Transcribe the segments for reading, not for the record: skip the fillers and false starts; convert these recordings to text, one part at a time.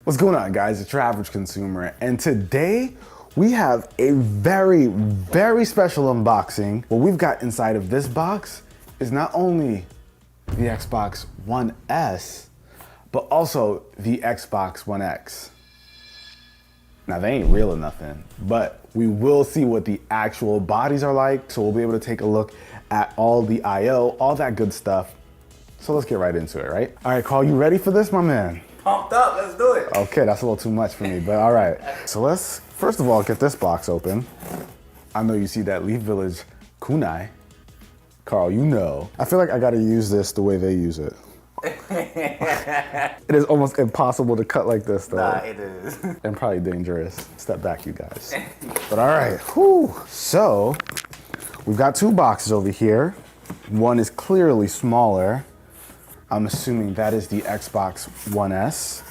What's going on, guys? It's your average consumer, and today we have a very, very special unboxing. What we've got inside of this box is not only the Xbox One S, but also the Xbox One X. Now, they ain't real or nothing, but we will see what the actual bodies are like, so we'll be able to take a look at all the I/O, all that good stuff. So let's get right into it, right? All right, Carl, you ready for this, my man? Pumped up, let's do it. Okay, that's a little too much for me, but all right. So let's, first of all, get this box open. I know you see that Leaf Village kunai. Carl, you know. I feel like I gotta use this the way they use it. It is almost impossible to cut like this, though. Nah, it is. And probably dangerous. Step back, you guys. But all right, whew. So, we've got two boxes over here. One is clearly smaller. I'm assuming that is the Xbox One S.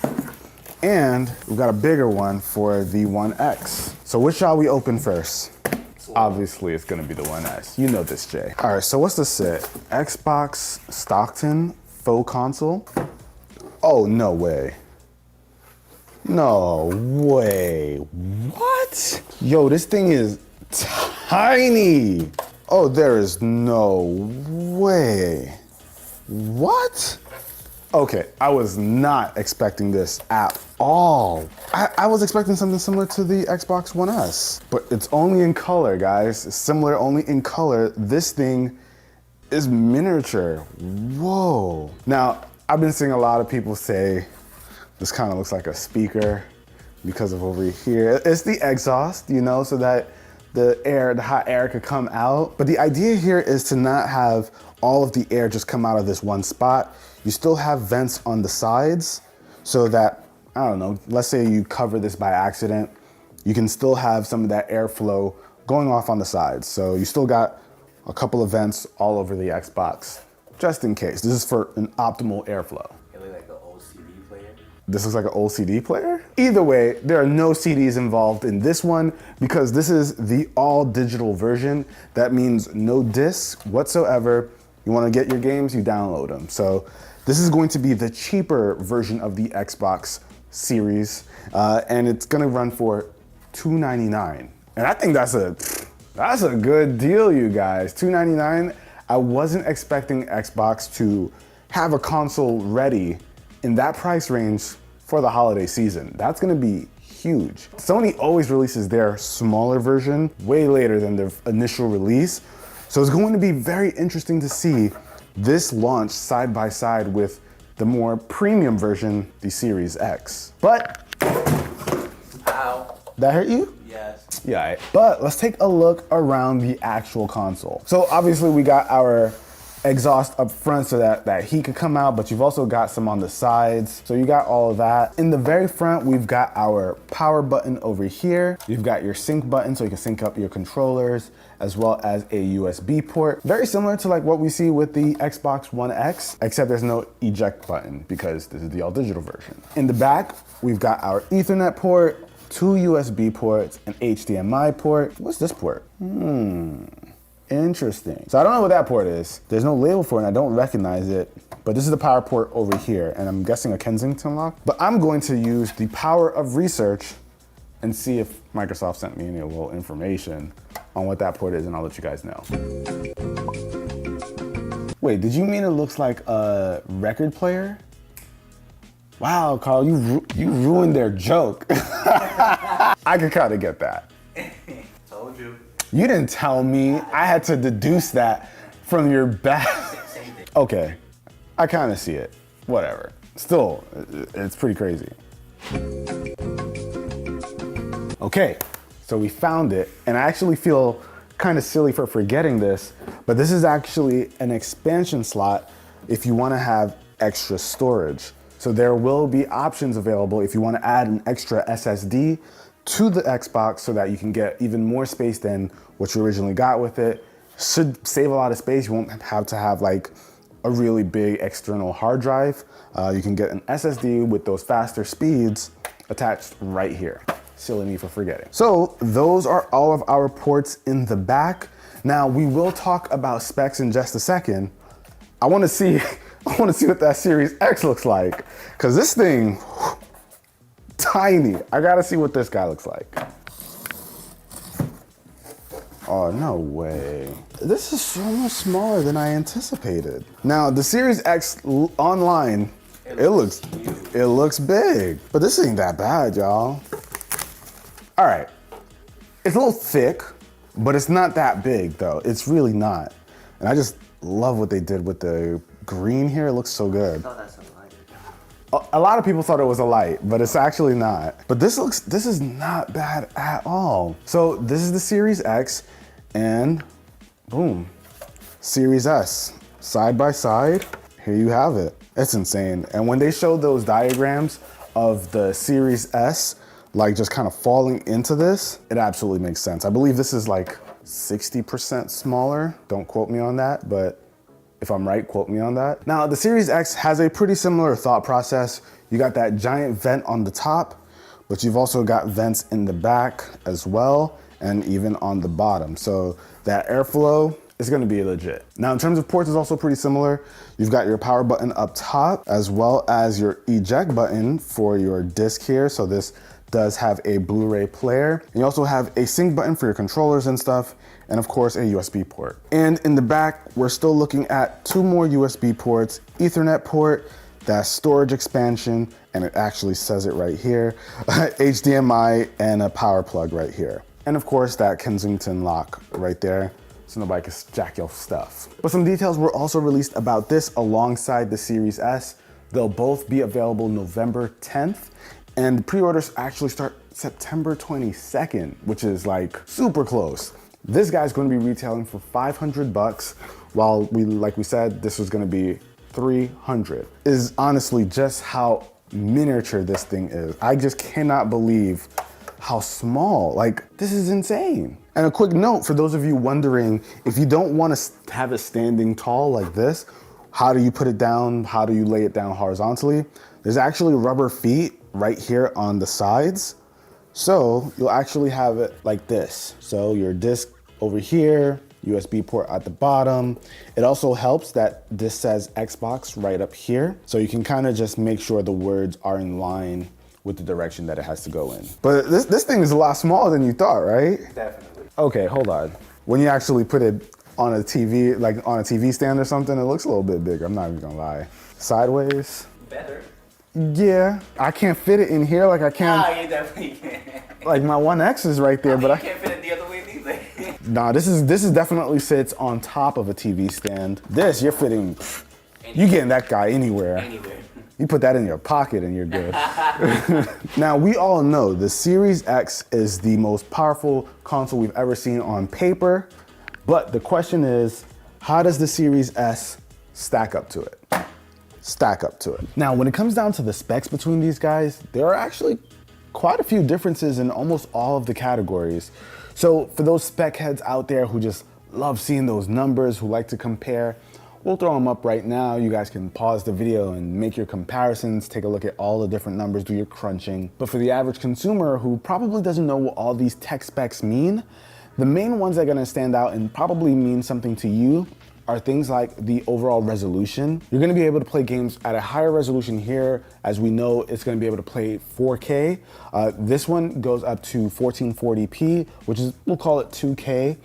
And we've got a bigger one for the One X. So which shall we open first? Obviously, it's gonna be the One S. You know this, Jay. All right, so what's this say? Xbox Stockton faux console? Oh, no way. No way. What? Yo, this thing is tiny. Oh, there is no way. What? Okay, I was not expecting this at all. I was expecting something similar to the Xbox One S, but it's only in color, guys. It's similar only in color. This thing is miniature. Whoa. Now, I've been seeing a lot of people say this kind of looks like a speaker because of over here. It's the exhaust, you know, so that the hot air could come out. But the idea here is to not have all of the air just come out of this one spot. You still have vents on the sides so that, I don't know, let's say you cover this by accident, you can still have some of that airflow going off on the sides. So you still got a couple of vents all over the Xbox, just in case. This is for an optimal airflow. It looks like an old CD player. This looks like an old CD player? Either way, there are no CDs involved in this one because this is the all digital version. That means no discs whatsoever. You wanna get your games, you download them. So this is going to be the cheaper version of the Xbox series, and it's gonna run for $299. And I think that's a good deal, you guys. $299. I wasn't expecting Xbox to have a console ready in that price range for the holiday season. That's gonna be huge. Sony always releases their smaller version way later than their initial release. So it's going to be very interesting to see this launch side by side with the more premium version, the Series X. But, Ow. That hurt you? Yes. Yeah, but let's take a look around the actual console. So obviously we got our exhaust up front so that heat could come out, but you've also got some on the sides. So you got all of that. In the very front, we've got our power button over here. You've got your sync button so you can sync up your controllers, as well as a USB port. Very similar to like what we see with the Xbox One X, except there's no eject button because this is the all digital version. In the back, we've got our Ethernet port, two USB ports, an HDMI port. What's this port? Interesting. So I don't know what that port is. There's no label for it and I don't recognize it, but this is the power port over here and I'm guessing a Kensington lock. But I'm going to use the power of research and see if Microsoft sent me any little information on what that port is and I'll let you guys know. Wait, did you mean it looks like a record player? Wow, Carl, you ruined their joke. I could kind of get that. Told you. You didn't tell me. I had to deduce that from your back. Okay, I kind of see it. Whatever. Still, it's pretty crazy. Okay, so we found it, and I actually feel kind of silly for forgetting this, but this is actually an expansion slot if you want to have extra storage. So there will be options available if you want to add an extra SSD to the Xbox so that you can get even more space than what you originally got with it. Should save a lot of space. You won't have to have like a really big external hard drive. You can get an SSD with those faster speeds attached right here. Silly me for forgetting. So those are all of our ports in the back. Now we will talk about specs in just a second. I wanna see what that Series X looks like. Cause this thing, tiny. I gotta see what this guy looks like. Oh, no way. This is so much smaller than I anticipated. Now, the Series X online, it looks big, but this ain't that bad, y'all. All right, it's a little thick, but it's not that big though. It's really not. And I just love what they did with the green here. It looks so good. Oh, that's a light. A lot of people thought it was a light, but it's actually not. But this is not bad at all. So this is the Series X, and boom, Series S. Side by side, here you have it. It's insane. And when they showed those diagrams of the Series S, like just kind of falling into this, it absolutely makes sense. I believe this is like 60% smaller. Don't quote me on that, but if I'm right, quote me on that. Now, the Series X has a pretty similar thought process. You got that giant vent on the top, but you've also got vents in the back as well, and even on the bottom. So that airflow is gonna be legit. Now, in terms of ports, it's also pretty similar. You've got your power button up top, as well as your eject button for your disc here. So this does have a Blu-ray player. And you also have a sync button for your controllers and stuff, and of course a USB port. And in the back, we're still looking at 2 more USB ports, Ethernet port, that's storage expansion, and it actually says it right here, HDMI, and a power plug right here. And of course that Kensington lock right there, so nobody can jack your stuff. But some details were also released about this alongside the Series S. They'll both be available November 10th, and pre-orders actually start September 22nd, which is like super close. This guy's gonna be retailing for 500 bucks, while like we said, this was gonna be 300. Is honestly just how miniature this thing is. I just cannot believe how small, like this is insane. And a quick note for those of you wondering, if you don't wanna have it standing tall like this, how do you put it down? How do you lay it down horizontally? There's actually rubber feet right here on the sides. So you'll actually have it like this. So your disc over here, USB port at the bottom. It also helps that this says Xbox right up here. So you can kind of just make sure the words are in line with the direction that it has to go in. But this thing is a lot smaller than you thought, right? Definitely. Okay, hold on. When you actually put it on a TV, like on a TV stand or something, it looks a little bit bigger. I'm not even gonna lie. Sideways. Better. Yeah, I can't fit it in here like I can. Nah, you definitely can. Like my 1X is right there, but I I can't fit it the other way neither. Nah, this is definitely sits on top of a TV stand. This, you're fitting, you getting that guy anywhere. Anywhere. You put that in your pocket and you're good. Now, we all know the Series X is the most powerful console we've ever seen on paper, but the question is, how does the Series S stack up to it? Now, when it comes down to the specs between these guys, there are actually quite a few differences in almost all of the categories. So for those spec heads out there who just love seeing those numbers, who like to compare, we'll throw them up right now. You guys can pause the video and make your comparisons, take a look at all the different numbers, do your crunching. But for the average consumer who probably doesn't know what all these tech specs mean, the main ones that are gonna stand out and probably mean something to you are things like the overall resolution. You're gonna be able to play games at a higher resolution here. As we know, it's gonna be able to play 4K. This one goes up to 1440p, which is, we'll call it 2K.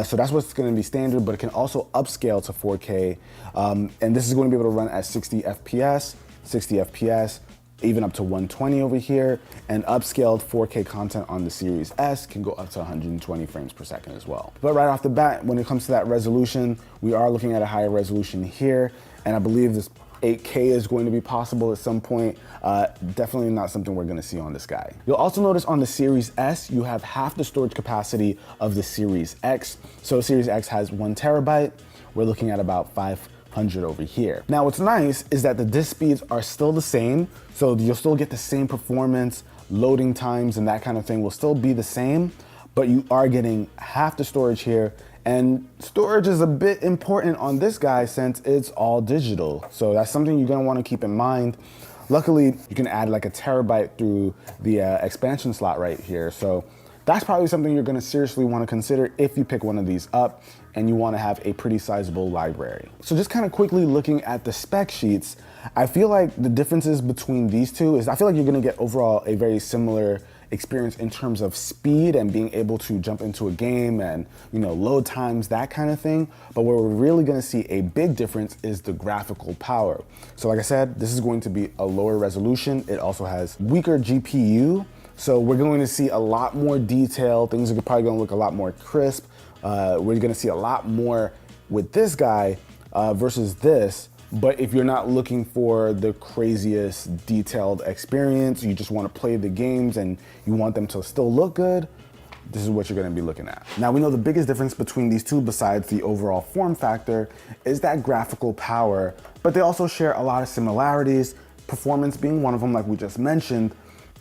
So that's what's gonna be standard, but it can also upscale to 4K. And this is gonna be able to run at 60 FPS, even up to 120 over here, and upscaled 4K content on the Series S can go up to 120 frames per second as well. But right off the bat, when it comes to that resolution, we are looking at a higher resolution here, and I believe this 8K is going to be possible at some point. Definitely not something we're gonna see on this guy. You'll also notice on the Series S, you have half the storage capacity of the Series X. So Series X has 1 terabyte. We're looking at about 500 over here. Now, what's nice is that the disk speeds are still the same, so you'll still get the same performance, loading times and that kind of thing will still be the same, but you are getting half the storage here, and storage is a bit important on this guy since it's all digital. So that's something you're gonna wanna keep in mind. Luckily, you can add like a terabyte through the expansion slot right here. So that's probably something you're gonna seriously wanna consider if you pick one of these up and you wanna have a pretty sizable library. So just kind of quickly looking at the spec sheets, I feel like the differences between these two is I feel like you're gonna get overall a very similar experience in terms of speed and being able to jump into a game and, you know, load times, that kind of thing. But where we're really gonna see a big difference is the graphical power. So like I said, this is going to be a lower resolution. It also has weaker GPU. So we're going to see a lot more detail. Things are probably gonna look a lot more crisp. We're gonna see a lot more with this guy versus this. But if you're not looking for the craziest detailed experience, you just want to play the games and you want them to still look good, this is what you're going to be looking at. Now, we know the biggest difference between these two, besides the overall form factor, is that graphical power, but they also share a lot of similarities, performance being one of them, like we just mentioned,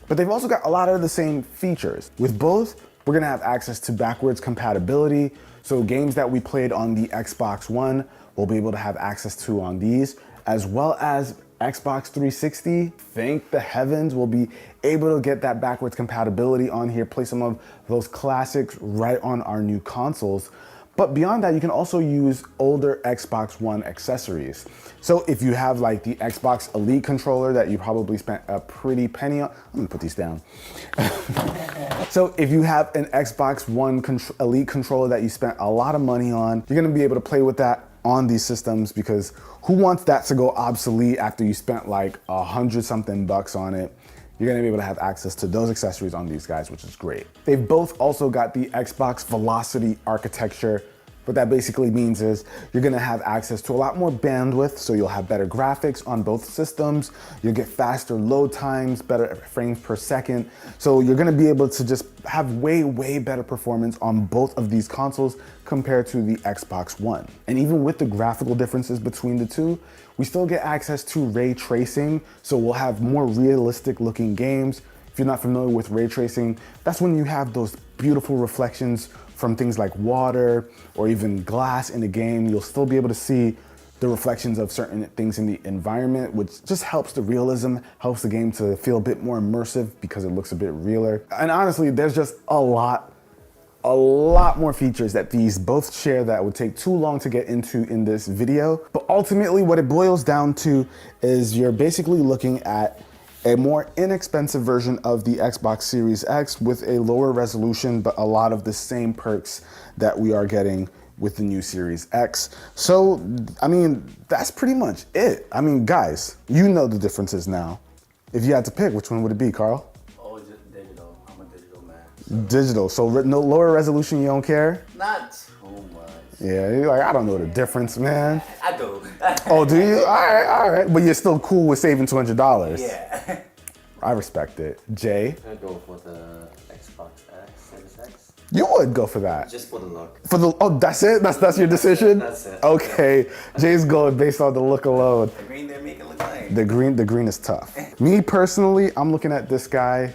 but they've also got a lot of the same features. With both, we're going to have access to backwards compatibility, so games that we played on the Xbox One, we'll be able to have access to on these, as well as Xbox 360. Thank the heavens, we'll be able to get that backwards compatibility on here, play some of those classics right on our new consoles. But beyond that, you can also use older Xbox One accessories. So if you have like the Xbox Elite controller that you probably spent a pretty penny on, I'm gonna put these down. So if you have an Xbox One Elite controller that you spent a lot of money on, you're gonna be able to play with that on these systems, because who wants that to go obsolete after you spent like $100-something on it? You're gonna be able to have access to those accessories on these guys, which is great. They've both also got the Xbox Velocity architecture. What that basically means is you're gonna have access to a lot more bandwidth, so you'll have better graphics on both systems. You'll get faster load times, better frames per second. So you're gonna be able to just have way better performance on both of these consoles compared to the Xbox One. And even with the graphical differences between the two, we still get access to ray tracing, so we'll have more realistic looking games. If you're not familiar with ray tracing, that's when you have those beautiful reflections from things like water or even glass in the game. You'll still be able to see the reflections of certain things in the environment, which just helps the realism, helps the game to feel a bit more immersive because it looks a bit realer. And honestly, there's just a lot more features that these both share that would take too long to get into in this video. But ultimately, what it boils down to is you're basically looking at a more inexpensive version of the Xbox Series X with a lower resolution, but a lot of the same perks that we are getting with the new Series X. So, I mean, that's pretty much it. I mean, guys, you know the differences now. If you had to pick, which one would it be, Carl? Oh, just digital. I'm a digital man. So. Digital, so no lower resolution, you don't care? Not too much. Yeah, you're like, I don't know the difference, man. I do. Oh, do you? All right. But you're still cool with saving $200. Yeah. I respect it. Jay? I'd go for the Xbox X, Series X. You would go for that? Just for the look. Oh, that's it? That's your decision? That's it. Okay, Jay's going based on the look alone. The green didn't make it look nice. The green is tough. Me personally, I'm looking at this guy.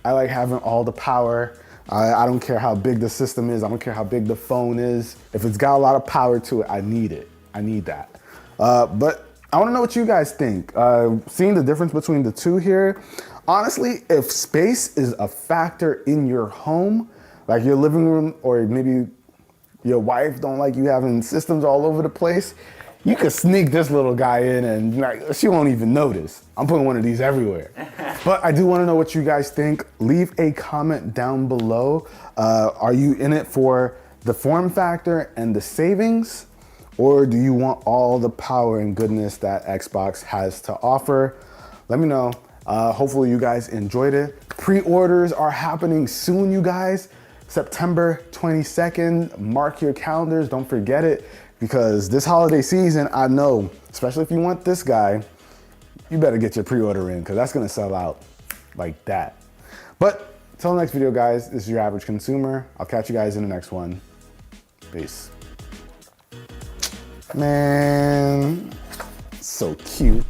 I like having all the power. I don't care how big the system is. I don't care how big the phone is. If it's got a lot of power to it, I need it. I need that. But I want to know what you guys think. Seeing the difference between the two here, honestly, if space is a factor in your home, like your living room, or maybe your wife don't like you having systems all over the place, you could sneak this little guy in and like, she won't even notice. I'm putting one of these everywhere. But I do want to know what you guys think. Leave a comment down below. Are you in it for the form factor and the savings? Or do you want all the power and goodness that Xbox has to offer? Let me know. Hopefully you guys enjoyed it. Pre-orders are happening soon, you guys. September 22nd, mark your calendars, don't forget it, because this holiday season, I know, especially if you want this guy, you better get your pre-order in, because that's gonna sell out like that. But till the next video, guys, this is your average consumer. I'll catch you guys in the next one. Peace. Man, so cute.